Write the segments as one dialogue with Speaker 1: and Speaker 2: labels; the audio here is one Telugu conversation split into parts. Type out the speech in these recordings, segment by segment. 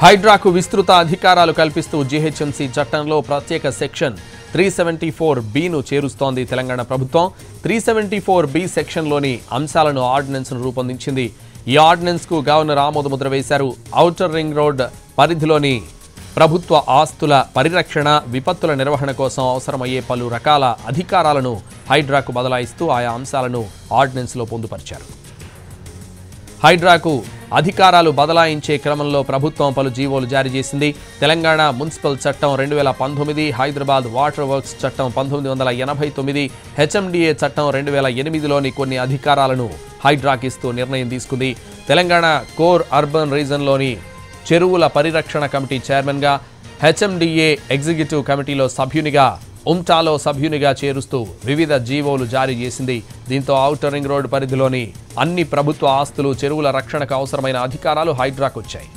Speaker 1: హైడ్రాకు విస్తృత అధికారాలు కల్పిస్తూ జీహెచ్ఎంసీ చట్టంలో ప్రత్యేక సెక్షన్ 374(b)ను చేరుస్తోంది తెలంగాణ ప్రభుత్వం. 374(b) సెక్షన్లోని అంశాలను ఆర్డినెన్స్ను రూపొందించింది. ఈ ఆర్డినెన్స్కు గవర్నర్ ఆమోదముద్ర వేశారు. ఔటర్ రింగ్ రోడ్ పరిధిలోని ప్రభుత్వ ఆస్తుల పరిరక్షణ, విపత్తుల నిర్వహణ కోసం అవసరమయ్యే పలు రకాల అధికారాలను హైడ్రాకు బదలాయిస్తూ ఆయా అంశాలను ఆర్డినెన్స్లో పొందుపరిచారు. హైడ్రాకు అధికారాలు బదలాయించే క్రమంలో ప్రభుత్వం పలు జీవోలు జారీ చేసింది. తెలంగాణ మున్సిపల్ చట్టం 2019, హైదరాబాద్ వాటర్ వర్క్స్ చట్టం 1989, హెచ్ఎండిఏ చట్టం 2008లోని కొన్ని అధికారాలను హైడ్రాకిస్తూ నిర్ణయం తీసుకుంది. తెలంగాణ కోర్ అర్బన్ రీజన్లోని చెరువుల పరిరక్షణ కమిటీ చైర్మన్గా, హెచ్ఎండిఏ ఎగ్జిక్యూటివ్ కమిటీలో సభ్యునిగా, ఉమ్టాలో సభ్యునిగా చేరుస్తూ వివిధ జీవోలు జారీ చేసింది. దీంతో ఔటర్ రింగ్ రోడ్డు పరిధిలోని అన్ని ప్రభుత్వ ఆస్తులు, చెరువుల రక్షణకు అవసరమైన అధికారాలు హైడ్రాకు వచ్చాయి.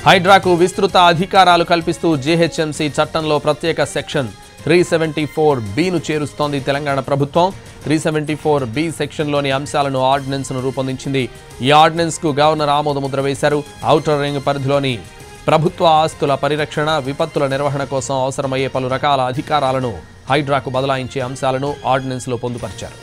Speaker 1: హైడ్రాకు విస్తృత అధికారాలు కల్పిస్తూ జీహెచ్ఎంసీ చట్టంలో ప్రత్యేక సెక్షన్ 374(b)ను చేరుస్తోంది తెలంగాణ ప్రభుత్వం. 374(b) సెక్షన్లోని అంశాలను ఆర్డినెన్స్ను రూపొందించింది. ఈ ఆర్డినెన్స్కు గవర్నర్ ఆమోదముద్ర వేశారు. ఔటర్ రింగ్ పరిధిలోని ప్రభుత్వ ఆస్తుల పరిరక్షణ, విపత్తుల నిర్వహణ కోసం అవసరమయ్యే పలు రకాల అధికారాలను హైడ్రాకు బదలాయించే అంశాలను ఆర్డినెన్స్లో పొందుపరిచారు.